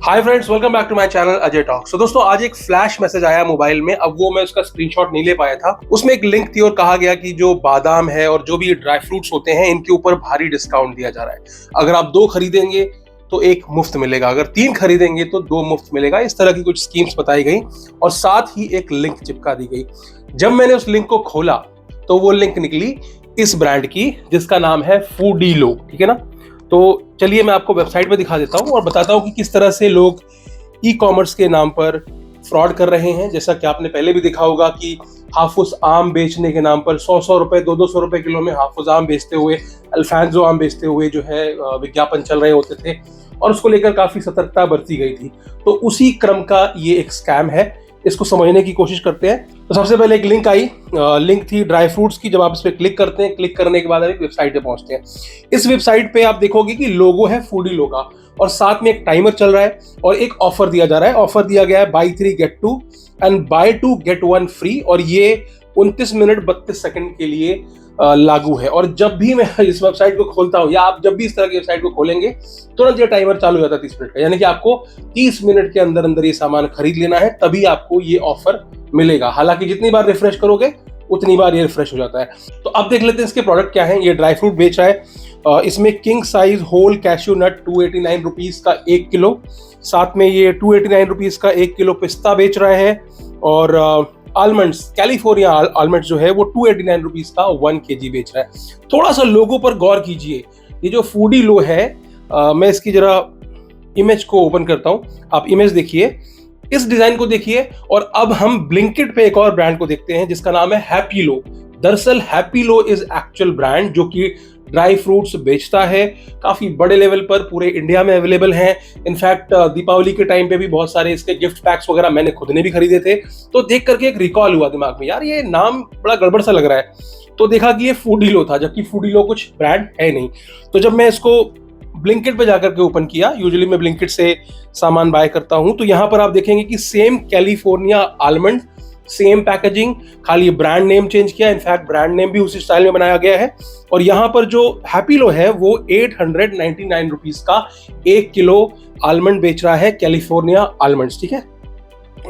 Hi friends, welcome back to my channel Ajay talk. So दोस्तों, आज एक फ्लैश मैसेज आया मोबाइल में। अब वो मैं उसका स्क्रीनशॉट नहीं ले पाया था। उसमें एक लिंक थी और कहा गया कि जो बादाम है और जो भी ड्राई फ्रूट्स होते हैं इनके ऊपर भारी डिस्काउंट दिया जा रहा है। अगर आप 2 खरीदेंगे तो 1 मुफ्त मिलेगा, अगर 3 खरीदेंगे तो 2 मुफ्त मिलेगा। इस तरह की कुछ स्कीम्स बताई गई और साथ ही एक लिंक चिपका दी गई। जब मैंने उस लिंक को खोला तो वो लिंक निकली इस ब्रांड की जिसका नाम है फूडीलो। ठीक है ना? तो चलिए मैं आपको वेबसाइट पे दिखा देता हूँ और बताता हूँ कि किस तरह से लोग ई कॉमर्स के नाम पर फ्रॉड कर रहे हैं। जैसा कि आपने पहले भी देखा होगा कि हाफुस आम बेचने के नाम पर 100 रुपए 200 रुपए किलो में हाफुस आम बेचते हुए, अल्फांसो आम बेचते हुए जो है विज्ञापन चल रहे होते थे और उसको लेकर काफी सतर्कता बरती गई थी। तो उसी क्रम का ये एक स्कैम है। इसको समझने की कोशिश करते हैं। तो सबसे पहले एक लिंक आई, लिंक थी ड्राई फ्रूट्स की। जब आप इस पर क्लिक करते हैं, क्लिक करने के बाद आप एक वेबसाइट पे पहुंचते हैं। इस वेबसाइट पे आप देखोगे कि लोगो है फूडीलो का और साथ में एक टाइमर चल रहा है और एक ऑफर दिया जा रहा है। ऑफर दिया गया है buy 3 get 2 and buy 2 get 1 free और ये 29 मिनट 32 सेकंड के लिए लागू है। और जब भी मैं इस वेबसाइट को खोलता हूं या आप जब भी इस तरह की वेबसाइट को खोलेंगे तुरंत ये टाइमर चालू हो जाता है 30 मिनट का। यानी कि आपको 30 मिनट के अंदर अंदर ये सामान खरीद लेना है, तभी आपको ये ऑफर मिलेगा। हालांकि जितनी बार रिफ्रेश करोगे उतनी बार ये रिफ्रेश हो जाता है। तो अब देख लेते हैं इसके प्रोडक्ट क्या है। ये ड्राई फ्रूट बेच रहा है। इसमें king size whole cashew nut 289 rupees का 1 किलो, साथ में ये 289 रुपीज का 1 किलो पिस्ता बेच रहा है और आलमंड्स, कैलिफोर्निया आलमंड्स जो है वो 289 रुपीज का 1 kg बेच रहा है। थोड़ा सा लोगों पर गौर कीजिए। ये जो फूडीलो है, मैं इसकी जरा इमेज को ओपन करता हूं। आप इमेज देखिए, इस डिजाइन को देखिए। और अब हम ब्लिंकिट पे एक और ब्रांड को देखते हैं जिसका नाम है हैप्पीलो। दरअसल हैप्पीलो इज एक्चुअल ब्रांड जो कि ड्राई फ्रूट्स बेचता है। काफी बड़े लेवल पर पूरे इंडिया में अवेलेबल हैं। इनफैक्ट दीपावली के टाइम पे भी बहुत सारे इसके गिफ्ट पैक्स वगैरह मैंने खुद ने भी खरीदे थे। तो देख करके एक रिकॉल हुआ दिमाग में, यार ये नाम बड़ा गड़बड़ सा लग रहा है। तो देखा कि ये फूडीलो था, जबकि फूडीलो कुछ ब्रांड है नहीं। तो जब मैं इसको ब्लिंकिट पे जाकर के ओपन किया, यूजुअली मैं ब्लिंकिट से सामान बाय करता हूं, तो यहां पर आप देखेंगे कि same California almond, same packaging, खाली ब्रांड नेम चेंज किया। इनफैक्ट ब्रांड नेम भी उसी स्टाइल में बनाया गया है। और यहां पर जो हैप्पीलो है वो 899 रुपीज का 1 किलो आलमंड बेच रहा है, कैलिफोर्निया आलमंड्स। ठीक है,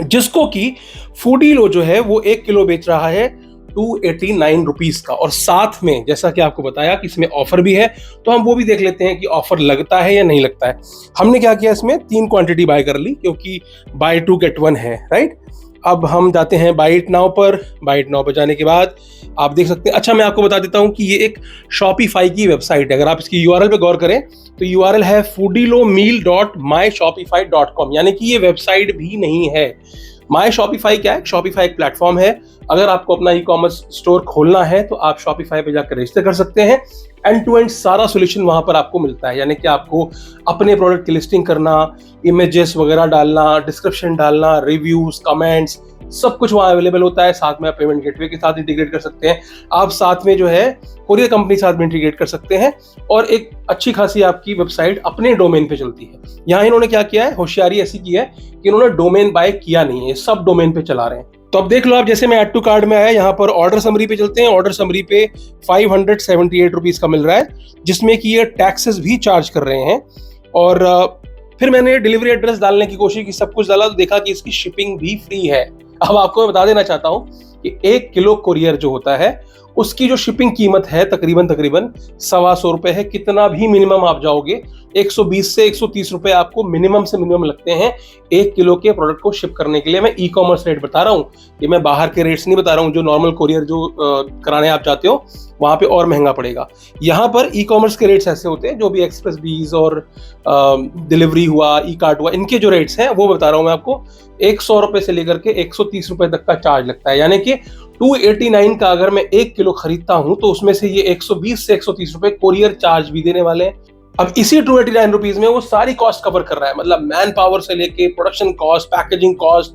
जिसको कि फूडीलो जो है वो 1 किलो बेच रहा है 289 रुपीज का। और साथ में जैसा कि आपको बताया कि इसमें ऑफर भी है, तो हम वो भी देख लेते हैं कि ऑफर लगता है या नहीं लगता है। हमने क्या किया, इसमें 3 क्वांटिटी बाय कर ली क्योंकि बाय 2 गेट 1 है, राइट। अब हम जाते हैं बाय इट नाउ पर। बाय इट नाउ पर जाने के बाद आप देख सकते हैं। अच्छा, मैं आपको बता देता हूं कि ये एक शॉपिफाई की वेबसाइट है। अगर आप इसकी यूआरएल पे गौर करें तो यूआरएल है foodilomeal.myshopify.com, यानी कि ये वेबसाइट भी नहीं है। माई शॉपिफाई क्या है? शॉपिफाई एक प्लेटफॉर्म है। अगर आपको अपना ई कॉमर्स स्टोर खोलना है तो आप शॉपिफाई पे जाकर रजिस्टर कर सकते हैं। एंड टू एंड सारा सोल्यूशन वहां पर आपको मिलता है। यानी कि आपको अपने प्रोडक्ट की लिस्टिंग करना, इमेजेस वगैरह डालना, डिस्क्रिप्शन डालना, रिव्यूज, कमेंट्स, सब कुछ वहां अवेलेबल होता है। साथ में आप पेमेंट गेटवे के साथ इंटीग्रेट कर सकते हैं। आप साथ में जो है कोरियर कंपनी के साथ में इंटीग्रेट कर सकते हैं और एक अच्छी खासी आपकी वेबसाइट अपने डोमेन पे चलती है। यहाँ इन्होंने क्या किया है, होशियारी ऐसी की है कि इन्होंने डोमेन बाय किया नहीं है, सब डोमेन पे चला रहे हैं। तो अब देख लो आप, जैसे मैं ऐड टू कार्ड में आया, यहाँ पर ऑर्डर समरी पे चलते हैं। ऑर्डर समरी पे 578 रुपीज का मिल रहा है, जिसमें कि ये टैक्सेस भी चार्ज कर रहे हैं। और फिर मैंने डिलीवरी एड्रेस डालने की कोशिश की, सब कुछ डाला तो देखा कि इसकी शिपिंग भी फ्री है। अब आपको मैं बता देना चाहता हूं कि 1 किलो कुरियर जो होता है उसकी जो शिपिंग कीमत है तकरीबन 125 रुपए है। कितना भी मिनिमम आप जाओगे, 120 से 130 रुपए आपको मिनिमम से मिनिमम लगते हैं 1 किलो के प्रोडक्ट को शिप करने के लिए। मैं ई कॉमर्स रेट बता रहा हूँ, ये मैं बाहर के रेट्स नहीं बता रहा हूँ। जो नॉर्मल कुरियर जो कराने आप चाहते हो वहां पे और महंगा पड़ेगा। यहाँ पर ई कॉमर्स के रेट्स ऐसे होते हैं, जो भी एक्सप्रेस बीज और डिलीवरी हुआ, ई कार्ट हुआ, इनके जो रेट्स हैं वो बता रहा हूँ मैं आपको। 100 रुपए से लेकर के 130 रुपए तक का चार्ज लगता है। यानी कि 289 का अगर मैं 1 किलो खरीदता हूं तो उसमें से ये 120 से 130 रुपए कोरियर चार्ज भी देने वाले हैं। अब इसी 289 रुपीज में वो सारी कॉस्ट कवर कर रहा है, मतलब मैन पावर से लेके प्रोडक्शन कॉस्ट, पैकेजिंग कॉस्ट,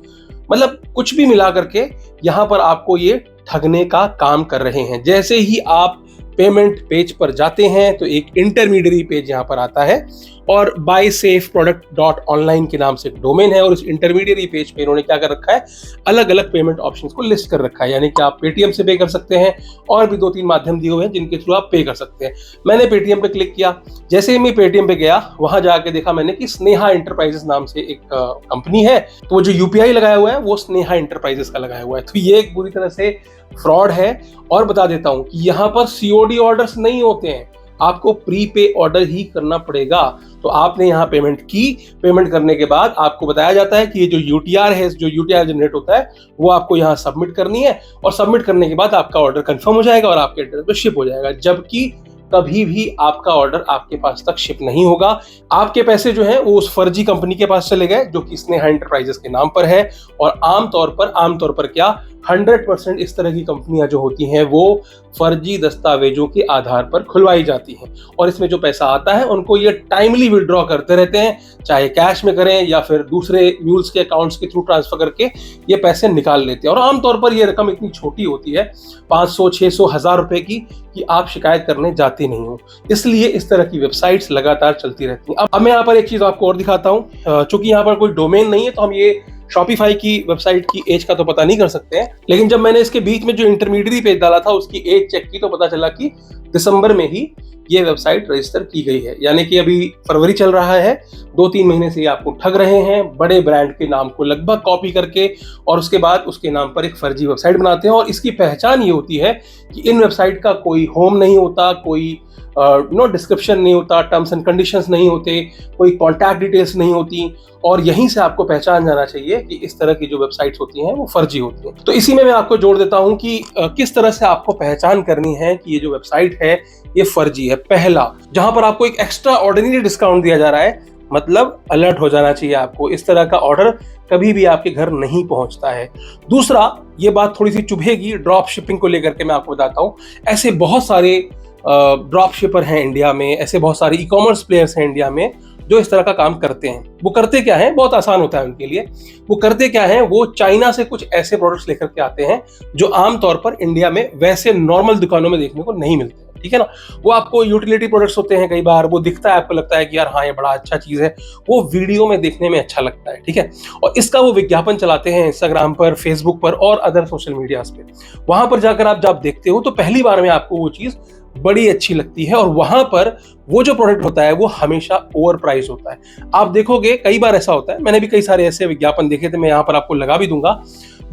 मतलब कुछ भी मिला करके यहाँ पर आपको ये ठगने का काम कर रहे हैं। जैसे ही आप पेमेंट पेज पर जाते हैं तो एक इंटरमीडियरी पेज यहाँ पर आता है और buysafeproduct.online के नाम से एक डोमेन है और इस इंटरमीडियरी पेज पे इन्होंने क्या कर रखा है, अलग अलग पेमेंट ऑप्शंस को लिस्ट कर रखा है। यानी कि आप पेटीएम से पे कर सकते हैं और भी 2-3 माध्यम दिए हुए हैं जिनके थ्रू आप पे कर सकते हैं। मैंने पेटीएम पे क्लिक किया। जैसे ही मैं पेटीएम पे गया वहां जाके देखा मैंने कि स्नेहा एंटरप्राइजेस नाम से एक कंपनी है, तो वो जो यूपीआई लगाया हुआ है वो स्नेहा एंटरप्राइजेस का लगाया हुआ है। तो ये एक पूरी तरह से फ्रॉड है। और बता देता हूं कि यहाँ पर सीओडी ऑर्डर्स नहीं होते हैं, आपको प्रीपे ऑर्डर ही करना पड़ेगा। तो आपने यहाँ पेमेंट की, पेमेंट करने के बाद आपको बताया जाता है कि ये जो यूटीआर है, जो यूटीआर जनरेट होता है वो आपको यहाँ सबमिट करनी है और सबमिट करने के बाद आपका ऑर्डर कंफर्म हो जाएगा और आपके एड्रेस पे शिप हो जाएगा। जबकि कभी भी आपका ऑर्डर आपके पास तक शिप नहीं होगा। आपके पैसे जो हैं वो उस फर्जी कंपनी के पास चले गए जो कि स्नेहा एंटरप्राइजेस के नाम पर है। और आमतौर पर क्या 100% इस तरह की कंपनियां जो होती हैं वो फर्जी दस्तावेजों के आधार पर खुलवाई जाती हैं और इसमें जो पैसा आता है उनको ये टाइमली विड्रॉ करते रहते हैं, चाहे कैश में करें या फिर दूसरे म्यूल्स के अकाउंट्स के थ्रू ट्रांसफर करके ये पैसे निकाल लेते हैं। और आमतौर पर ये रकम इतनी छोटी होती है 500, 600, 1000 रुपए की कि आप शिकायत करने जाते नहीं हो। इसलिए इस तरह की वेबसाइट्स लगातार चलती रहती हैं। अब मैं यहाँ पर एक चीज आपको और दिखाता हूँ। चूंकि यहाँ पर कोई डोमेन नहीं है तो हम ये शॉपिफाई की वेबसाइट की एज का तो पता नहीं कर सकते हैं, लेकिन जब मैंने इसके बीच में जो इंटरमीडियरी पेज डाला था उसकी एज चेक की तो पता चला कि दिसंबर में ही ये वेबसाइट रजिस्टर की गई है। यानी कि अभी फरवरी चल रहा है, 2-3 महीने से ये आपको ठग रहे हैं बड़े ब्रांड के नाम को लगभग कॉपी करके और उसके बाद उसके नाम पर एक फर्जी वेबसाइट बनाते हैं। और इसकी पहचान ये होती है कि इन वेबसाइट का कोई होम नहीं होता, कोई डिस्क्रिप्शन नहीं होता, टर्म्स एंड कंडीशंस नहीं होते, कोई कॉन्टैक्ट डिटेल्स नहीं होती और यहीं से आपको पहचान जाना चाहिए कि इस तरह की जो वेबसाइट्स होती हैं वो फर्जी होती हैं। तो इसी में मैं आपको जोड़ देता हूं कि किस तरह से आपको पहचान करनी है कि ये जो वेबसाइट है ये फर्जी है। पहला, जहां पर आपको एक एक्स्ट्रा ऑर्डिनरी डिस्काउंट दिया जा रहा है, मतलब अलर्ट हो जाना चाहिए आपको, इस तरह का ऑर्डर कभी भी आपके घर नहीं पहुंचता है। दूसरा, ये बात थोड़ी सी चुभेगी, ड्रॉप शिपिंग को लेकर के मैं आपको बताता हूं। ऐसे बहुत सारे ड्रॉप शिपर हैं इंडिया में, ऐसे बहुत सारे ई कॉमर्स प्लेयर्स हैं इंडिया में जो इस तरह का काम करते हैं। वो करते क्या है, बहुत आसान होता है उनके लिए। वो करते क्या है, वो चाइना से कुछ ऐसे प्रोडक्ट्स लेकर के आते हैं जो आमतौर पर इंडिया में वैसे नॉर्मल दुकानों में देखने को नहीं मिलते हैं, ठीक है ना। वो आपको यूटिलिटी प्रोडक्ट्स होते हैं, कई बार वो दिखता है, आपको लगता है कि यार हाँ ये बड़ा अच्छा चीज है, वो वीडियो में देखने में अच्छा लगता है, ठीक है। और इसका वो विज्ञापन चलाते हैं इंस्टाग्राम पर, फेसबुक पर और अदर सोशल मीडियाज पे। वहां पर जाकर आप जब देखते हो तो पहली बार में आपको वो चीज बड़ी अच्छी लगती है और वहां पर वो जो प्रोडक्ट होता है वो हमेशा ओवर प्राइस होता है। आप देखोगे कई बार ऐसा होता है, मैंने भी कई सारे ऐसे विज्ञापन देखे थे, मैं यहाँ पर आपको लगा भी दूंगा,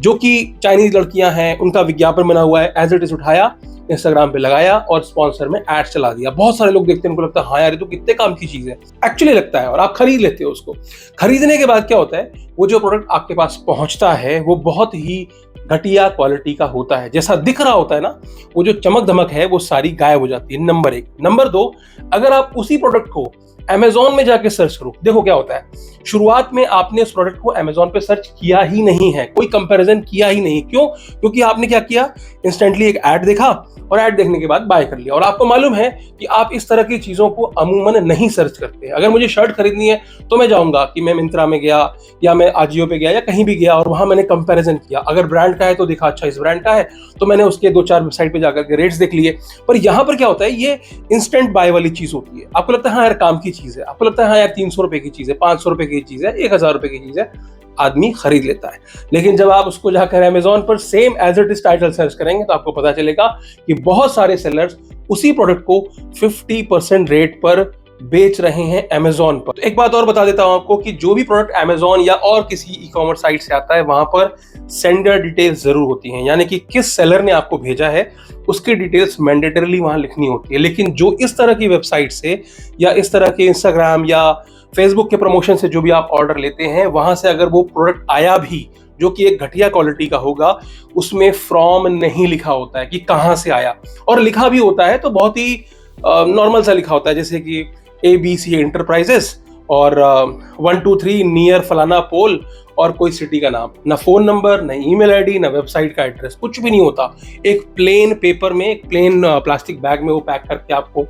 जो कि चाइनीज लड़कियां हैं, उनका विज्ञापन बना हुआ है, एज इट इज उठाया, इंस्टाग्राम पे लगाया और स्पॉन्सर में एड चला दिया। बहुत सारे लोग देखते हैं, उनको लगता है हाँ यार ये तो कितने काम की चीज है, एक्चुअली लगता है, और आप खरीद लेते हो उसको। खरीदने के बाद क्या होता है, वो जो प्रोडक्ट आपके पास पहुंचता है वो बहुत ही घटिया क्वालिटी का होता है। जैसा दिख रहा होता है ना, वो जो चमक धमक है वो सारी गायब हो जाती है, नंबर 1। नंबर 2, अगर आप उसी प्रोडक्ट को अमेजोन में जाके सर्च करो, देखो क्या होता है। शुरुआत में आपने उस प्रोडक्ट को अमेजोन पे सर्च किया ही नहीं है, कोई कंपैरिजन किया ही नहीं। क्यों? क्योंकि आपने क्या किया, इंस्टेंटली एक ऐड देखा और ऐड देखने के बाद बाय कर लिया। और आपको मालूम है कि आप इस तरह की चीजों को अमूमन नहीं सर्च करते। अगर मुझे शर्ट खरीदनी है तो मैं जाऊंगा कि मैं मिंत्रा में गया या मैं आजियो पे गया या कहीं भी गया और वहां मैंने कंपैरिजन किया। अगर ब्रांड का है तो देखा अच्छा इस ब्रांड का है, तो मैंने उसके 2-4 वेबसाइट पे जाकर के रेट्स देख लिए। पर यहाँ पर क्या होता है, ये इंस्टेंट बाय वाली चीज होती है। आपको लगता है हाँ यार काम की चीज है, आपको लगता है हाँ यार 300 रुपए की चीज है, 500 रुपए की चीज है, 1000 रुपए की चीज है, आदमी खरीद लेता है। लेकिन जब आप उसको जाकर अमेजोन पर same as it is title search करेंगे तो आपको पता चलेगा कि बहुत सारे सेलर्स उसी प्रोडक्ट को 50% रेट पर बेच रहे हैं अमेजोन पर। तो एक बात और बता देता हूं आपको कि जो भी प्रोडक्ट अमेजोन या और किसी ई कॉमर्स साइट से आता है वहां पर सेंडर डिटेल्स जरूर होती हैं, यानी कि किस सेलर ने आपको भेजा है उसकी डिटेल्स मैंडेटरीली वहां लिखनी होती है। लेकिन जो इस तरह की वेबसाइट से या इस तरह के इंस्टाग्राम या फेसबुक के प्रमोशन से जो भी आप ऑर्डर लेते हैं, वहां से अगर वो प्रोडक्ट आया भी जो कि एक घटिया क्वालिटी का होगा, उसमें फ्रॉम नहीं लिखा होता है कि कहां से आया, और लिखा भी होता है तो बहुत ही नॉर्मल सा लिखा होता है, जैसे कि ABC एंटरप्राइजेस और 123 नियर फलाना पोल और कोई सिटी का नाम, ना फोन नंबर, ना ईमेल आईडी, ना वेबसाइट का एड्रेस, कुछ भी नहीं होता। एक प्लेन पेपर में, एक प्लेन प्लास्टिक बैग में वो पैक करके आपको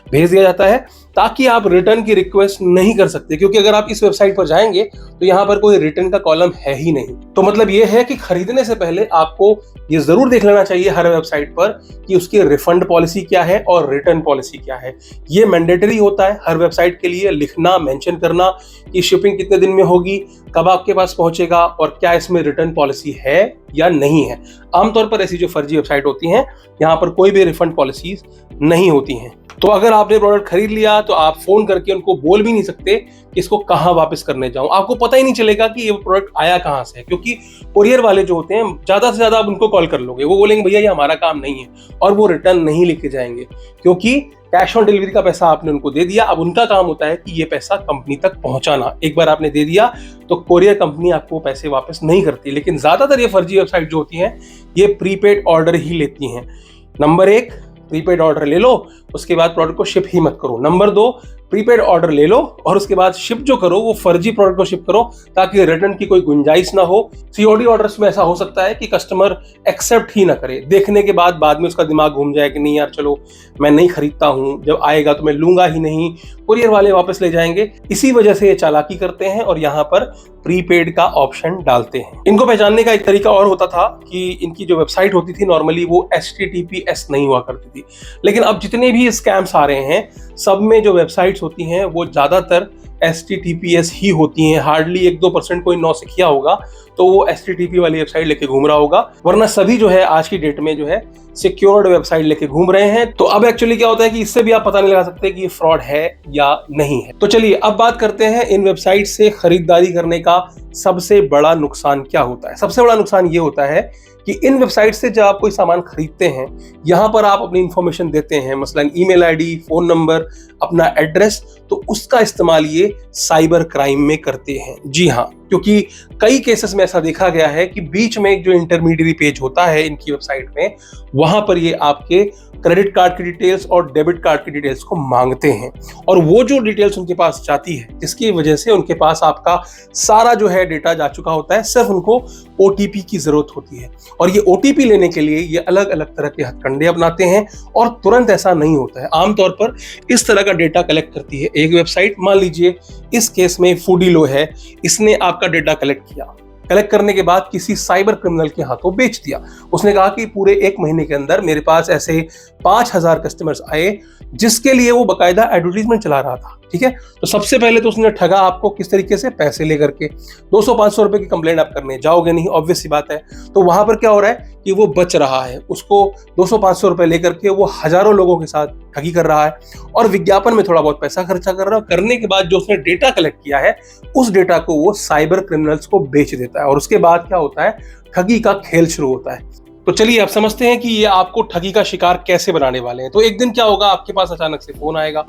भेज दिया जाता है, ताकि आप रिटर्न की रिक्वेस्ट नहीं कर सकते, क्योंकि अगर आप इस वेबसाइट पर जाएंगे तो यहाँ पर कोई रिटर्न का कॉलम है ही नहीं। तो मतलब ये है कि खरीदने से पहले आपको ये जरूर देख लेना चाहिए हर वेबसाइट पर कि उसकी रिफंड पॉलिसी क्या है और रिटर्न पॉलिसी क्या है। ये मैंडेटरी होता है हर वेबसाइट के लिए, लिखना, मेंशन करना कि शिपिंग कितने दिन में होगी, कब आपके पास पहुंचेगा और क्या इसमें रिटर्न पॉलिसी है या नहीं है। आमतौर पर ऐसी जो फर्जी वेबसाइट होती हैं, यहाँ पर कोई भी रिफंड पॉलिसीज नहीं होती हैं। तो अगर आपने प्रोडक्ट खरीद लिया तो आप फोन करके उनको बोल भी नहीं सकते कि इसको कहाँ वापस करने जाऊं। आपको पता ही नहीं चलेगा कि ये प्रोडक्ट आया कहाँ से है, क्योंकि कोरियर वाले जो होते हैं, ज्यादा से ज्यादा आप उनको कॉल कर लोगे, वो बोलेंगे भैया ये हमारा काम नहीं है, और वो रिटर्न नहीं लेके जाएंगे, क्योंकि कैश ऑन डिलीवरी का पैसा आपने उनको दे दिया। अब उनका काम होता है कि ये पैसा कंपनी तक पहुंचाना। एक बार आपने दे दिया तो कोरियर कंपनी आपको पैसे वापस नहीं करती। लेकिन ज्यादातर ये फर्जी वेबसाइट जो होती हैं, ये प्रीपेड ऑर्डर ही लेती हैं। नंबर 1, प्रीपेड ऑर्डर ले लो, उसके बाद प्रोडक्ट को शिप ही मत करो। नंबर 2, प्रीपेड ऑर्डर ले लो और उसके बाद शिप जो करो वो फर्जी प्रोडक्ट को शिप करो, ताकि रिटर्न की कोई गुंजाइश ना हो। सीओडी ऑर्डर्स में ऐसा हो सकता है कि कस्टमर एक्सेप्ट ही ना करे, देखने के बाद में उसका दिमाग घूम जाए कि नहीं यार चलो मैं नहीं खरीदता हूं, जब आएगा तो मैं लूंगा ही नहीं, कुरियर वाले वापस ले जाएंगे। इसी वजह से ये चालाकी करते हैं और यहाँ पर प्रीपेड का ऑप्शन डालते हैं। इनको पहचानने का एक तरीका और होता था कि इनकी जो वेबसाइट होती थी नॉर्मली वो HTTPS नहीं हुआ करती थी, लेकिन अब जितने भी स्कैम्स आ रहे हैं सब में जो वेबसाइट्स होती हैं वो ज्यादातर HTTPS ही होती हैं। हार्डली 1-2% कोई नौसिखिया होगा तो वो HTTP वाली वेबसाइट लेके घूम रहा होगा, वरना सभी जो है आज की डेट में जो है सिक्योर्ड वेबसाइट लेके घूम रहे हैं। तो अब एक्चुअली क्या होता है कि इससे भी आप पता नहीं लगा सकते कि ये फ्रॉड है या नहीं है। तो चलिए अब बात करते हैं इन वेबसाइट से खरीदारी करने का सबसे बड़ा नुकसान क्या होता है। सबसे बड़ा नुकसान ये होता है कि इन वेबसाइट से जब आप कोई सामान खरीदते हैं, यहाँ पर आप अपनी इंफॉर्मेशन देते हैं, मसलन ईमेल आईडी, फोन नंबर, अपना एड्रेस, तो उसका इस्तेमाल ये साइबर क्राइम में करते हैं। जी हाँ, क्योंकि कई केसेस में ऐसा देखा गया है कि बीच में एक जो इंटरमीडिएट पेज होता है इनकी वेबसाइट में, वहां पर ये आपके क्रेडिट कार्ड की डिटेल्स और डेबिट कार्ड की डिटेल्स को मांगते हैं, और वो जो डिटेल्स उनके पास जाती है जिसकी वजह से उनके पास आपका सारा जो है डेटा जा चुका होता है, सिर्फ उनको OTP की जरूरत होती है। और ये OTP लेने के लिए ये अलग अलग तरह के हथकंडे अपनाते हैं, और तुरंत ऐसा नहीं होता है। आमतौर पर इस तरह का डेटा कलेक्ट करती है एक वेबसाइट। मान लीजिए इस केस में फूडीलो है, इसने आपका डेटा कलेक्ट किया, कलेक्ट करने के बाद किसी साइबर क्रिमिनल के हाथों बेच दिया। उसने कहा कि पूरे 1 महीने के अंदर मेरे पास ऐसे 5000 कस्टमर्स आए जिसके लिए वो बकायदा एडवर्टीजमेंट चला रहा था। ठीक है, तो सबसे पहले तो उसने ठगा आपको किस तरीके से, पैसे लेकर के। 200-500 रुपए की कंप्लेंट आप करने जाओगे नहीं, ऑब्वियस सी बात है। तो वहां पर क्या हो रहा है कि वो बच रहा है, उसको 200-500 रुपए लेकर के वो हजारों लोगों के साथ ठगी कर रहा है, और विज्ञापन में थोड़ा बहुत पैसा खर्चा कर रहा है। करने के बाद जो उसने डेटा कलेक्ट किया है उस डेटा को वो साइबर क्रिमिनल्स को बेच देता है, और उसके बाद क्या होता है, ठगी का खेल शुरू होता है। तो चलिए अब समझते हैं कि ये आपको ठगी का शिकार कैसे बनाने वाले हैं। तो एक दिन क्या होगा, आपके पास अचानक से फोन आएगा,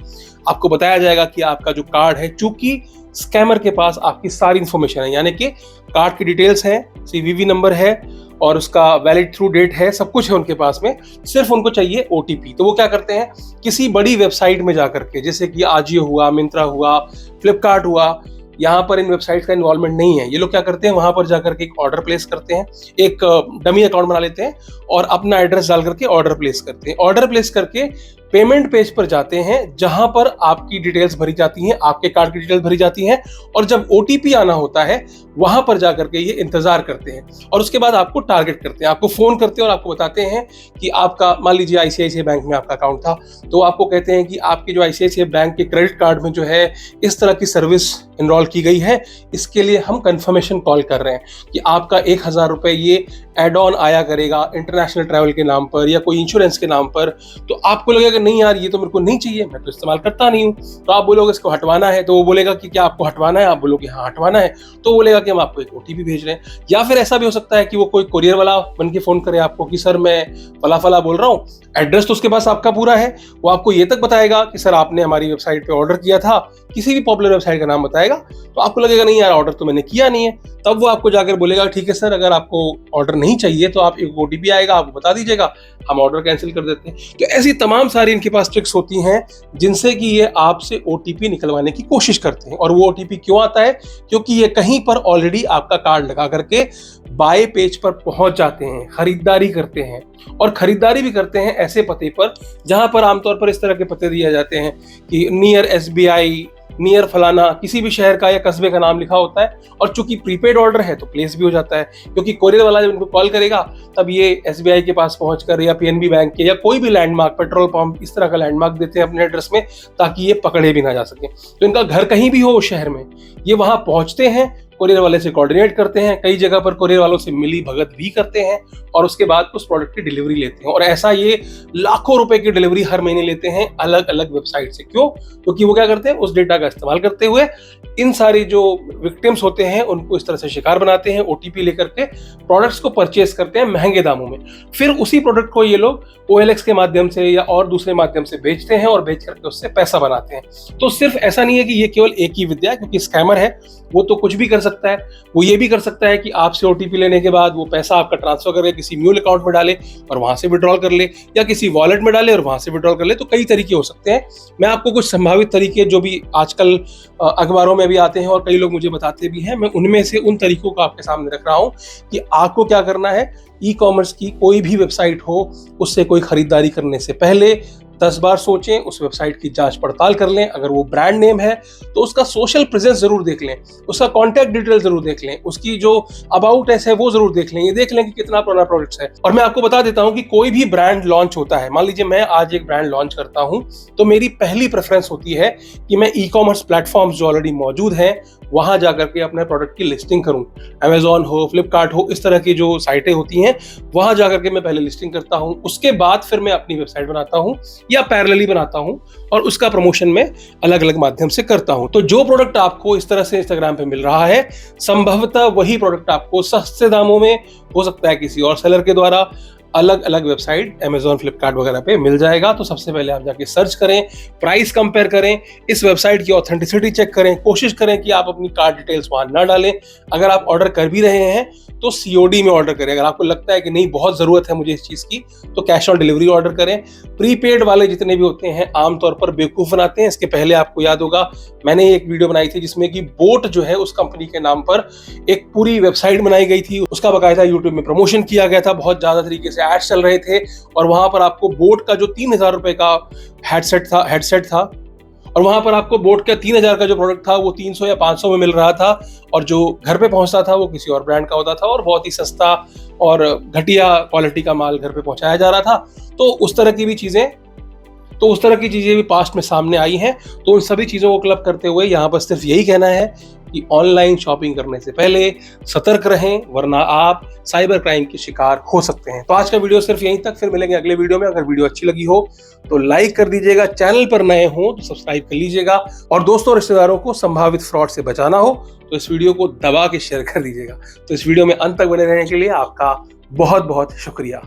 आपको बताया जाएगा कि आपका जो कार्ड है, चूंकि स्कैमर के पास आपकी सारी इंफॉर्मेशन है, यानी कि कार्ड की डिटेल्स है, CVV नंबर है और उसका वैलिड थ्रू डेट है, सब कुछ है उनके पास में, सिर्फ उनको चाहिए OTP। तो वो क्या करते हैं, किसी बड़ी वेबसाइट में जाकर के, जैसे कि आजियो हुआ, मिंत्रा हुआ, फ्लिपकार्ट हुआ, यहाँ पर इन वेबसाइट का इन्वॉल्वमेंट नहीं है। ये लोग क्या करते हैं, वहां पर जाकर के एक ऑर्डर प्लेस करते हैं, एक डमी अकाउंट बना लेते हैं और अपना एड्रेस डाल करके ऑर्डर प्लेस करते हैं। ऑर्डर प्लेस करके पेमेंट पेज पर जाते हैं जहां पर आपकी डिटेल्स भरी जाती हैं, आपके कार्ड की डिटेल्स भरी जाती हैं, और जब OTP आना होता है वहां पर जाकर के ये इंतजार करते हैं, और उसके बाद आपको टारगेट करते हैं, आपको फोन करते हैं और आपको बताते हैं कि आपका, मान लीजिए ICICI बैंक में आपका अकाउंट था, तो आपको कहते हैं कि आपके जो ICICI बैंक के क्रेडिट कार्ड में जो है इस तरह की सर्विस इनरोल की गई है, इसके लिए हम कंफर्मेशन कॉल कर रहे हैं कि आपका 1000 रुपए ये एड ऑन आया करेगा इंटरनेशनल ट्रैवल के नाम पर या कोई इंश्योरेंस के नाम पर। तो आपको लगेगा नहीं यार ये तो मेरे को नहीं चाहिए, मैं तो इस्तेमाल करता नहीं हूँ। तो आप बोलोगे इसको हटवाना है, तो वो बोलेगा कि क्या आपको हटवाना है, आप बोलोगे हाँ हटवाना है, तो बोलेगा कि हम आपको एक OTP भेज रहे हैं। या फिर ऐसा भी हो सकता है कि वो कोई कोरियर वाला बन के फोन करे आपको कि सर मैं फला फला बोल रहा हूँ, एड्रेस तो उसके पास आपका पूरा है, वो आपको ये तक बताएगा कि सर आपने हमारी वेबसाइट पे ऑर्डर किया था, किसी भी पॉपुलर वेबसाइट का नाम बताएगा, तो आपको लगेगा नहीं यार ऑर्डर तो मैंने किया नहीं है। तब वो आपको जाकर बोलेगा ठीक है सर, अगर आपको ऑर्डर नहीं नहीं चाहिए तो आप एक OTP आएगा, आपको बता दीजिएगा, हम ऑर्डर कैंसिल कर देते हैं। तो ऐसी तमाम सारी इनके पास ट्रिक्स होती हैं जिनसे कि ये आपसे OTP निकलवाने की कोशिश करते हैं। और वो OTP क्यों आता है? क्योंकि ये कहीं पर ऑलरेडी आपका कार्ड लगा करके बाय पेज पर पहुंच जाते हैं, खरीदारी करते हैं, और खरीदारी भी करते हैं ऐसे पते पर जहां पर आमतौर पर इस तरह के पते दिए जाते हैं कि नियर SBI, नियर फलाना, किसी भी शहर का या कस्बे का नाम लिखा होता है। और चूंकि प्रीपेड ऑर्डर है तो प्लेस भी हो जाता है, क्योंकि कोरियर वाला जब उनको कॉल करेगा तब ये SBI के पास पहुंचकर या PNB बैंक के या कोई भी लैंडमार्क, पेट्रोल पंप, इस तरह का लैंडमार्क देते हैं अपने एड्रेस में, ताकि ये पकड़े भी ना जा सके। तो इनका घर कहीं भी हो उस शहर में, ये वहां पहुंचते हैं, कोरियर वाले से कोऑर्डिनेट करते हैं, कई जगह पर कोरियर वालों से मिली भगत भी करते हैं, और उसके बाद उस प्रोडक्ट की डिलीवरी लेते हैं। और ऐसा ये लाखों रुपए की डिलीवरी हर महीने लेते हैं अलग अलग वेबसाइट से। क्यों? क्योंकि वो क्या करते हैं, उस डेटा का इस्तेमाल करते हुए इन सारी जो विक्टिम्स होते हैं उनको इस तरह से शिकार बनाते हैं, OTP लेकर के प्रोडक्ट्स को परचेस करते हैं महंगे दामों में। फिर उसी प्रोडक्ट को ये लोग OLX के माध्यम से या और दूसरे माध्यम से बेचते हैं और बेच करके उससे पैसा बनाते हैं। तो सिर्फ ऐसा नहीं है कि ये केवल एक ही विद्या है, क्योंकि स्कैमर है वो तो कुछ भी कर सकता है। वो ये भी कर सकता है कि आपसे OTP लेने के बाद वो पैसा आपका ट्रांसफर करके किसी म्यूल अकाउंट में डाले और वहां से विड्रॉल कर ले, या किसी वॉलेट में डाले और वहां से विड्रॉल कर ले। तो कई तरीके हो सकते हैं। मैं आपको कुछ संभावित तरीके जो भी आजकल अखबारों में भी आते हैं और कई लोग मुझे बताते भी हैं, मैं उनमें से उन तरीकों को आपके सामने रख रहा हूं कि आपको क्या करना है। ई-कॉमर्स की कोई भी वेबसाइट हो, उससे कोई खरीदारी करने से पहले 10 बार सोचें, उस वेबसाइट की जांच पड़ताल कर लें। अगर वो ब्रांड नेम है तो उसका सोशल प्रेजेंस जरूर देख लें, उसका कॉन्टैक्ट डिटेल जरूर देख लें, उसकी जो अबाउट है वो जरूर देख लें, ये देख लें कि कितना पुराना प्रोडक्ट है। और मैं आपको बता देता हूं कि कोई भी ब्रांड लॉन्च होता है, मान लीजिए मैं आज एक ब्रांड लॉन्च करता हूं, तो मेरी पहली प्रेफरेंस होती है कि मैं ई-कॉमर्स प्लेटफॉर्म्स जो ऑलरेडी मौजूद हैं वहां जाकर के अपने प्रोडक्ट की लिस्टिंग करूं। अमेजॉन हो, फ्लिपकार्ट हो, इस तरह की जो साइटें होती हैं वहां जाकर के मैं पहले लिस्टिंग करता हूं। उसके बाद फिर मैं अपनी वेबसाइट बनाता हूं या पैरेलली बनाता हूं और उसका प्रमोशन में अलग अलग माध्यम से करता हूं। तो जो प्रोडक्ट आपको इस तरह से इंस्टाग्राम पे मिल रहा है, संभवतः वही प्रोडक्ट आपको सस्ते दामों में, हो सकता है किसी और सेलर के द्वारा, अलग अलग वेबसाइट अमेजॉन, फ्लिपकार्ट वगैरह पे मिल जाएगा। तो सबसे पहले आप जाके सर्च करें, प्राइस कंपेयर करें, इस वेबसाइट की ऑथेंटिसिटी चेक करें, कोशिश करें कि आप अपनी कार्ड डिटेल्स वहां ना डालें। अगर आप ऑर्डर कर भी रहे हैं तो COD में ऑर्डर करें। अगर आपको लगता है कि नहीं बहुत जरूरत है मुझे इस चीज की, तो कैश ऑन डिलीवरी ऑर्डर करें। प्रीपेड वाले जितने भी होते हैं आमतौर पर बेवकूफ बनाते हैं। इसके पहले आपको याद होगा मैंने एक वीडियो बनाई थी जिसमें कि बोट जो है उस कंपनी के नाम पर एक पूरी वेबसाइट बनाई गई थी, उसका बकायदा यूट्यूब में प्रमोशन किया गया था, बहुत ज्यादा तरीके से एड्स चल रहे थे, और वहां पर आपको बोट का जो 3000 रुपए का हेडसेट था, और वहां पर आपको बोट का 3000 का जो प्रोडक्ट था वो 300 या 500 में मिल रहा था, और जो घर पे पहुंचता था वो किसी और ब्रांड का होता था, और बहुत ही सस्ता और घटिया क्वालिटी का माल घर पे पहुंचाया जा रहा था। तो उस तरह की चीजें भी पास्ट में सामने आई हैं। तो उन सभी चीजों को क्लब करते हुए यहाँ पर सिर्फ यही कहना है कि ऑनलाइन शॉपिंग करने से पहले सतर्क रहें, वरना आप साइबर क्राइम के शिकार हो सकते हैं। तो आज का वीडियो सिर्फ यहीं तक, फिर मिलेंगे अगले वीडियो में। अगर वीडियो अच्छी लगी हो तो लाइक कर दीजिएगा, चैनल पर नए हो तो सब्सक्राइब कर लीजिएगा, और दोस्तों रिश्तेदारों को संभावित फ्रॉड से बचाना हो तो इस वीडियो को दबा के शेयर कर दीजिएगा। तो इस वीडियो में अंत तक बने रहने के लिए आपका बहुत बहुत शुक्रिया।